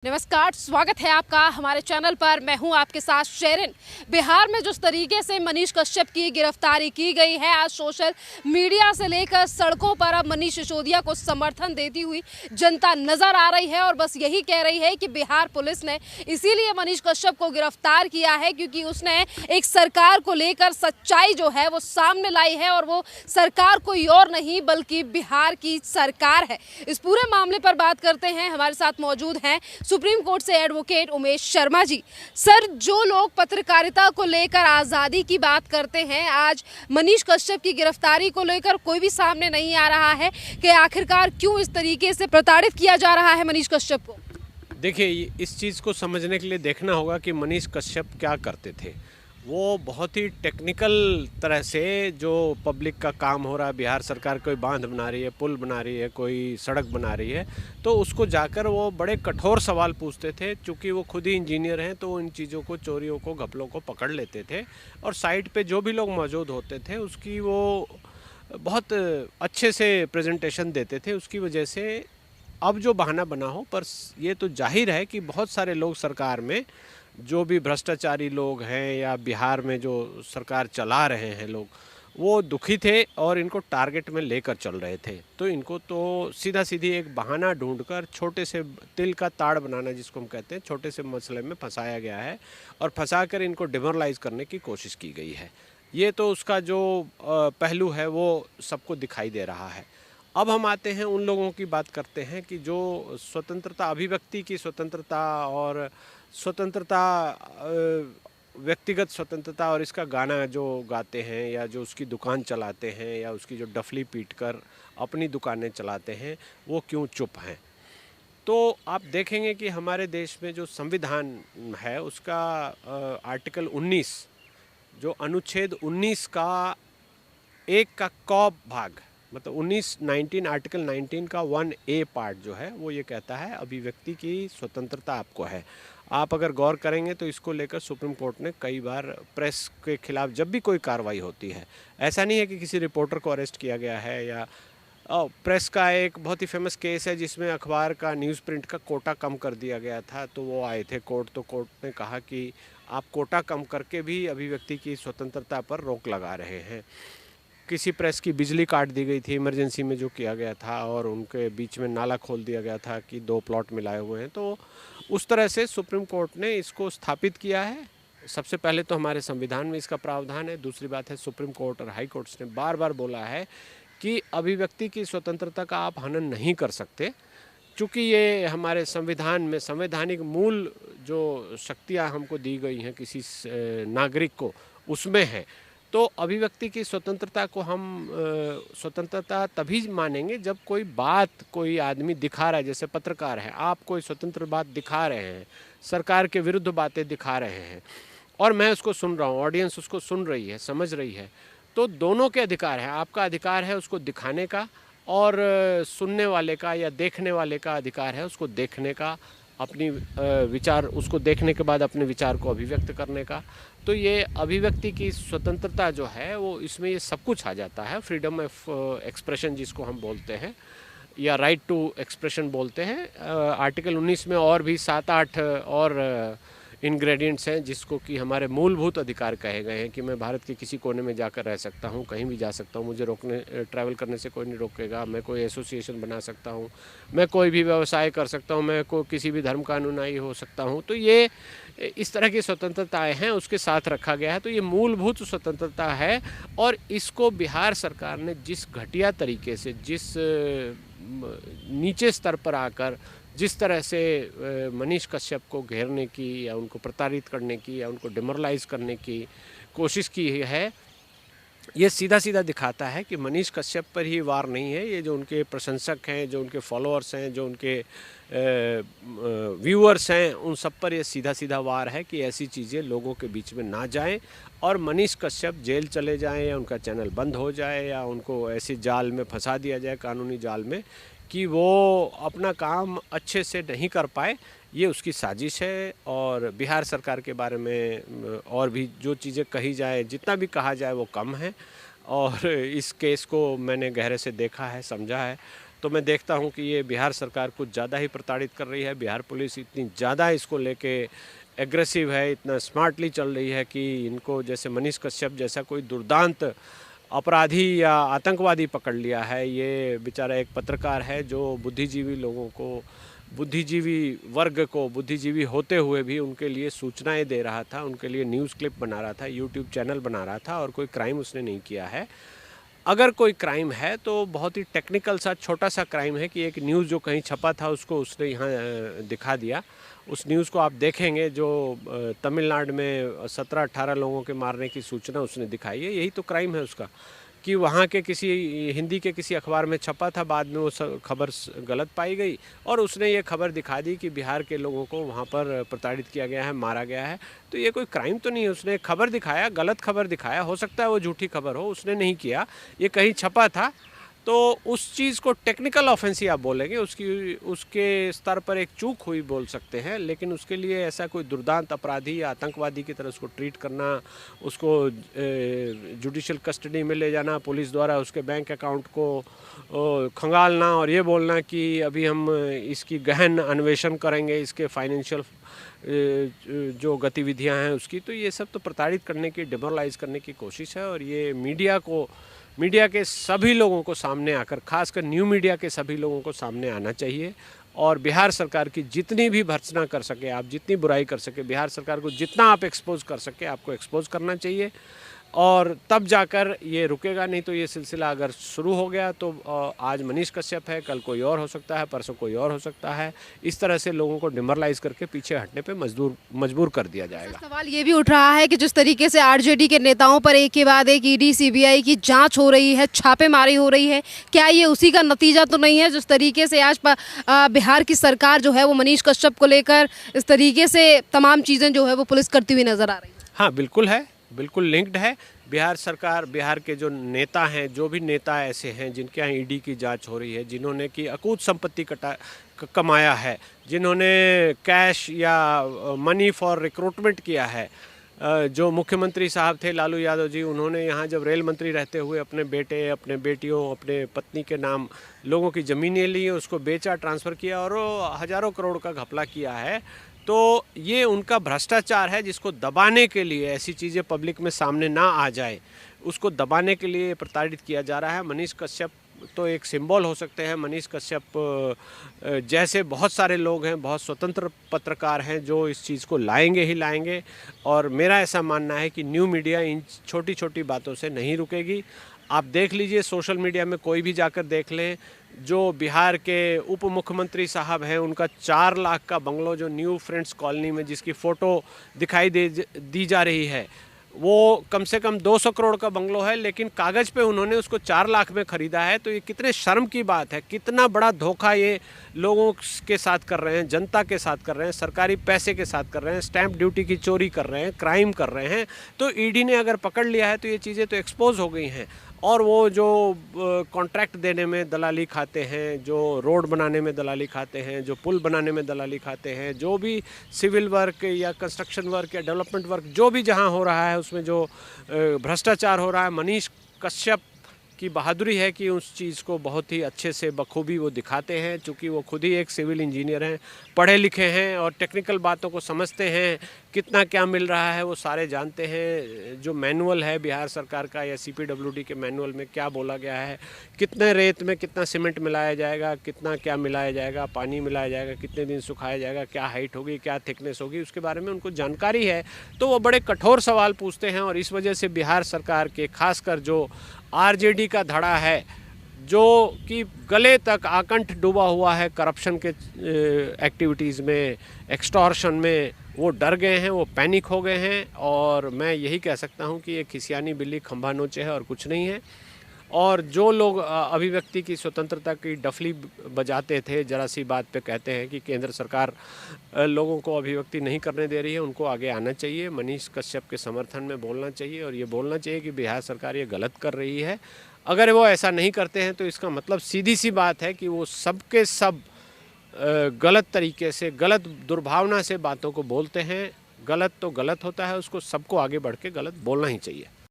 नमस्कार, स्वागत है आपका हमारे चैनल पर। मैं हूं आपके साथ शेरिन। बिहार में जिस तरीके से मनीष कश्यप की गिरफ्तारी की गई है, आज सोशल मीडिया से लेकर सड़कों पर अब मनीष सिसोदिया को समर्थन देती हुई जनता नजर आ रही है और बस यही कह रही है कि बिहार पुलिस ने इसीलिए मनीष कश्यप को गिरफ्तार किया है क्योंकि उसने एक सरकार को लेकर सच्चाई जो है वो सामने लाई है और वो सरकार कोई और नहीं बल्कि बिहार की सरकार है। इस पूरे मामले पर बात करते हैं। हमारे साथ मौजूद हैं सुप्रीम कोर्ट से एडवोकेट उमेश शर्मा जी। सर, जो लोग पत्रकारिता को लेकर आज़ादी की बात करते हैं, आज मनीष कश्यप की गिरफ्तारी को लेकर कोई भी सामने नहीं आ रहा है कि आखिरकार क्यों इस तरीके से प्रताड़ित किया जा रहा है मनीष कश्यप को। देखिए, इस चीज़ को समझने के लिए देखना होगा कि मनीष कश्यप क्या करते थे। वो बहुत ही टेक्निकल तरह से जो पब्लिक का काम हो रहा है, बिहार सरकार कोई बांध बना रही है, पुल बना रही है, कोई सड़क बना रही है, तो उसको जाकर वो बड़े कठोर सवाल पूछते थे। चूँकि वो खुद ही इंजीनियर हैं तो इन चीज़ों को, चोरियों को, घपलों को पकड़ लेते थे और साइट पे जो भी लोग मौजूद होते थे उसकी वो बहुत अच्छे से प्रेजेंटेशन देते थे। उसकी वजह से अब जो बहाना बना हो, पर ये तो जाहिर है कि बहुत सारे लोग सरकार में जो भी भ्रष्टाचारी लोग हैं या बिहार में जो सरकार चला रहे हैं लोग, वो दुखी थे और इनको टारगेट में लेकर चल रहे थे। तो इनको तो सीधा सीधी एक बहाना ढूंढकर छोटे से तिल का ताड़ बनाना, जिसको हम कहते हैं, छोटे से मसले में फंसाया गया है और फंसाकर इनको डिमोरलाइज करने की कोशिश की गई है। ये तो उसका जो पहलू है वो सबको दिखाई दे रहा है। अब हम आते हैं उन लोगों की बात करते हैं कि जो स्वतंत्रता, अभिव्यक्ति की स्वतंत्रता और स्वतंत्रता, व्यक्तिगत स्वतंत्रता और इसका गाना जो गाते हैं या जो उसकी दुकान चलाते हैं या उसकी जो डफली पीट कर अपनी दुकानें चलाते हैं, वो क्यों चुप हैं। तो आप देखेंगे कि हमारे देश में जो संविधान है उसका आर्टिकल 19, जो अनुच्छेद 19 का एक का क भाग, मतलब 19 आर्टिकल 19 का 1A पार्ट जो है वो ये कहता है अभिव्यक्ति की स्वतंत्रता आपको है। आप अगर गौर करेंगे तो इसको लेकर सुप्रीम कोर्ट ने कई बार प्रेस के खिलाफ जब भी कोई कार्रवाई होती है, ऐसा नहीं है कि किसी रिपोर्टर को अरेस्ट किया गया है या प्रेस का एक बहुत ही फेमस केस है जिसमें अखबार का न्यूज़ प्रिंट का कोटा कम कर दिया गया था, तो वो आए थे कोर्ट, तो कोर्ट ने कहा कि आप कोटा कम करके भी अभिव्यक्ति की स्वतंत्रता पर रोक लगा रहे हैं। किसी प्रेस की बिजली काट दी गई थी इमरजेंसी में जो किया गया था और उनके बीच में नाला खोल दिया गया था कि 2 प्लॉट मिलाए हुए हैं, तो उस तरह से सुप्रीम कोर्ट ने इसको स्थापित किया है। सबसे पहले तो हमारे संविधान में इसका प्रावधान है, दूसरी बात है सुप्रीम कोर्ट और हाई कोर्ट्स ने बार बार बोला है कि अभिव्यक्ति की स्वतंत्रता का आप हनन नहीं कर सकते, चूँकि ये हमारे संविधान में संवैधानिक मूल जो शक्तियाँ हमको दी गई हैं किसी नागरिक को, उसमें है। तो अभिव्यक्ति की स्वतंत्रता को हम स्वतंत्रता तभी मानेंगे जब कोई बात कोई आदमी दिखा रहा है, जैसे पत्रकार है, आप कोई स्वतंत्र बात दिखा रहे हैं, सरकार के विरुद्ध बातें दिखा रहे हैं और मैं उसको सुन रहा हूँ, ऑडियंस उसको सुन रही है, समझ रही है, तो दोनों के अधिकार हैं। आपका अधिकार है उसको दिखाने का और सुनने वाले का या देखने वाले का अधिकार है उसको देखने का, अपनी विचार, उसको देखने के बाद अपने विचार को अभिव्यक्त करने का। तो ये अभिव्यक्ति की स्वतंत्रता जो है वो, इसमें ये सब कुछ आ जाता है। फ्रीडम ऑफ एक्सप्रेशन जिसको हम बोलते हैं या राइट टू एक्सप्रेशन बोलते हैं। आर्टिकल 19 में और भी 7-8 और इंग्रेडिएंट्स हैं जिसको कि हमारे मूलभूत अधिकार कहे गए हैं कि मैं भारत के किसी कोने में जाकर रह सकता हूं, कहीं भी जा सकता हूं, मुझे ट्रैवल करने से कोई नहीं रोकेगा, मैं कोई एसोसिएशन बना सकता हूं, मैं कोई भी व्यवसाय कर सकता हूं, मैं किसी भी धर्म का अनुयायी हो सकता हूं। तो ये इस तरह की स्वतंत्रताएं हैं, उसके साथ रखा गया है। तो ये मूलभूत स्वतंत्रता है और इसको बिहार सरकार ने जिस घटिया तरीके से, जिस नीचे स्तर पर आकर जिस तरह से मनीष कश्यप को घेरने की या उनको प्रताड़ित करने की या उनको डिमोरलाइज करने की कोशिश की है, ये सीधा सीधा दिखाता है कि मनीष कश्यप पर ही वार नहीं है। ये जो उनके प्रशंसक हैं, जो उनके फॉलोअर्स हैं, जो उनके व्यूअर्स हैं, उन सब पर ये सीधा सीधा वार है कि ऐसी चीज़ें लोगों के बीच में ना जाएं और मनीष कश्यप जेल चले जाएं या उनका चैनल बंद हो जाए या उनको ऐसे जाल में फंसा दिया जाए, कानूनी जाल में, कि वो अपना काम अच्छे से नहीं कर पाए। ये उसकी साजिश है और बिहार सरकार के बारे में और भी जो चीज़ें कही जाए, जितना भी कहा जाए वो कम है। और इस केस को मैंने गहरे से देखा है, समझा है, तो मैं देखता हूं कि ये बिहार सरकार कुछ ज़्यादा ही प्रताड़ित कर रही है। बिहार पुलिस इतनी ज़्यादा इसको लेके एग्रेसिव है, इतना स्मार्टली चल रही है कि इनको जैसे मनीष कश्यप जैसा कोई दुर्दांत अपराधी या आतंकवादी पकड़ लिया है। ये बेचारा एक पत्रकार है जो बुद्धिजीवी लोगों को, बुद्धिजीवी वर्ग को, बुद्धिजीवी होते हुए भी उनके लिए सूचनाएं दे रहा था, उनके लिए न्यूज़ क्लिप बना रहा था, यूट्यूब चैनल बना रहा था, और कोई क्राइम उसने नहीं किया है। अगर कोई क्राइम है तो बहुत ही टेक्निकल सा छोटा सा क्राइम है कि एक न्यूज़ जो कहीं छपा था उसको उसने यहाँ दिखा दिया। उस न्यूज़ को आप देखेंगे जो तमिलनाडु में 17-18 लोगों के मारने की सूचना उसने दिखाई है। यही तो क्राइम है उसका, कि वहाँ के किसी हिंदी के किसी अखबार में छपा था, बाद में वो खबर गलत पाई गई और उसने ये खबर दिखा दी कि बिहार के लोगों को वहाँ पर प्रताड़ित किया गया है, मारा गया है। तो ये कोई क्राइम तो नहीं है, उसने खबर दिखाया, गलत खबर दिखाया, हो सकता है वो झूठी खबर हो, उसने नहीं किया, ये कहीं छपा था। तो उस चीज़ को टेक्निकल ऑफेंस ही आप बोलेंगे, उसके स्तर पर एक चूक हुई बोल सकते हैं, लेकिन उसके लिए ऐसा कोई दुर्दांत अपराधी या आतंकवादी की तरह उसको ट्रीट करना, उसको जुडिशियल कस्टडी में ले जाना, पुलिस द्वारा उसके बैंक अकाउंट को खंगालना और ये बोलना कि अभी हम इसकी गहन अन्वेषण करेंगे, इसके फाइनेंशियल जो गतिविधियां हैं उसकी, तो ये सब तो प्रताड़ित करने की, डिमोरलाइज करने की कोशिश है। और ये मीडिया के सभी लोगों को सामने आकर, खासकर न्यू मीडिया के सभी लोगों को सामने आना चाहिए और बिहार सरकार की जितनी भी भर्त्सना कर सके आप, जितनी बुराई कर सके, बिहार सरकार को जितना आप एक्सपोज कर सके आपको एक्सपोज करना चाहिए। और तब जाकर ये रुकेगा, नहीं तो ये सिलसिला अगर शुरू हो गया तो आज मनीष कश्यप है, कल कोई और हो सकता है, परसों कोई और हो सकता है। इस तरह से लोगों को डिमोरलाइज करके पीछे हटने पे मजबूर कर दिया जाएगा। सवाल ये भी उठ रहा है कि जिस तरीके से आरजेडी के नेताओं पर एक के बाद एक ईडी सीबीआई की जांच हो रही है, छापेमारी हो रही है, क्या ये उसी का नतीजा तो नहीं है जिस तरीके से आज बिहार की सरकार जो है वो मनीष कश्यप को लेकर इस तरीके से तमाम चीज़ें जो है वो पुलिस करती हुई नजर आ रही है? हाँ, बिल्कुल है, बिल्कुल लिंक्ड है। बिहार सरकार, बिहार के जो नेता हैं, जो भी नेता ऐसे हैं जिनके यहाँ ईडी की जांच हो रही है, जिन्होंने की अकूत संपत्ति कमाया है, जिन्होंने कैश या मनी फॉर रिक्रूटमेंट किया है, जो मुख्यमंत्री साहब थे लालू यादव जी, उन्होंने यहाँ जब रेल मंत्री रहते हुए अपने बेटे, अपने बेटियों, अपने पत्नी के नाम लोगों की ज़मीनें ली, उसको बेचा, ट्रांसफ़र किया और हज़ारों करोड़ का घपला किया है। तो ये उनका भ्रष्टाचार है जिसको दबाने के लिए, ऐसी चीज़ें पब्लिक में सामने ना आ जाए, उसको दबाने के लिए प्रताड़ित किया जा रहा है। मनीष कश्यप तो एक सिंबल हो सकते हैं। मनीष कश्यप जैसे बहुत सारे लोग हैं, बहुत स्वतंत्र पत्रकार हैं जो इस चीज़ को लाएंगे ही लाएंगे। और मेरा ऐसा मानना है कि न्यू मीडिया इन छोटी छोटी बातों से नहीं रुकेगी। आप देख लीजिए, सोशल मीडिया में कोई भी जाकर देख लें, जो बिहार के उप मुख्यमंत्री साहब हैं उनका 4 लाख का बंगलो जो न्यू फ्रेंड्स कॉलोनी में जिसकी फ़ोटो दिखाई दी जा रही है, वो कम से कम 200 करोड़ का बंगलो है, लेकिन कागज़ पे उन्होंने उसको 4 लाख में ख़रीदा है। तो ये कितने शर्म की बात है, कितना बड़ा धोखा ये लोगों के साथ कर रहे हैं, जनता के साथ कर रहे हैं, सरकारी पैसे के साथ कर रहे हैं, स्टैंप ड्यूटी की चोरी कर रहे हैं, क्राइम कर रहे हैं। तो ईडी ने अगर पकड़ लिया है तो ये चीज़ें तो एक्सपोज हो गई हैं। और वो जो कॉन्ट्रैक्ट देने में दलाली खाते हैं, जो रोड बनाने में दलाली खाते हैं, जो पुल बनाने में दलाली खाते हैं, जो भी सिविल वर्क या कंस्ट्रक्शन वर्क या डेवलपमेंट वर्क जो भी जहां हो रहा है उसमें जो भ्रष्टाचार हो रहा है, मनीष कश्यप की बहादुरी है कि उस चीज़ को बहुत ही अच्छे से बखूबी वो दिखाते हैं। चूँकि वो खुद ही एक सिविल इंजीनियर हैं, पढ़े लिखे हैं और टेक्निकल बातों को समझते हैं, कितना क्या मिल रहा है वो सारे जानते हैं। जो मैनुअल है बिहार सरकार का या CPWD के मैनुअल में क्या बोला गया है, कितने रेत में कितना सीमेंट मिलाया जाएगा, कितना क्या मिलाया जाएगा, पानी मिलाया जाएगा, कितने दिन सुखाया जाएगा, क्या हाइट होगी, क्या थिकनेस होगी, उसके बारे में उनको जानकारी है। तो वो बड़े कठोर सवाल पूछते हैं और इस वजह से बिहार सरकार के खासकर जो आरजेडी का धड़ा है, जो कि गले तक आकंठ डूबा हुआ है करप्शन के एक्टिविटीज़ में, एक्सटॉर्शन में, वो डर गए हैं, वो पैनिक हो गए हैं। और मैं यही कह सकता हूं कि ये खिसियानी बिल्ली खंभा नोचे है और कुछ नहीं है। और जो लोग अभिव्यक्ति की स्वतंत्रता की डफली बजाते थे, जरा सी बात पे कहते हैं कि केंद्र सरकार लोगों को अभिव्यक्ति नहीं करने दे रही है, उनको आगे आना चाहिए, मनीष कश्यप के समर्थन में बोलना चाहिए और ये बोलना चाहिए कि बिहार सरकार ये गलत कर रही है। अगर वो ऐसा नहीं करते हैं तो इसका मतलब सीधी सी बात है कि वो सबके सब गलत तरीके से, गलत दुर्भावना से बातों को बोलते हैं। गलत तो गलत होता है, उसको सबको आगे बढ़ के गलत बोलना ही चाहिए।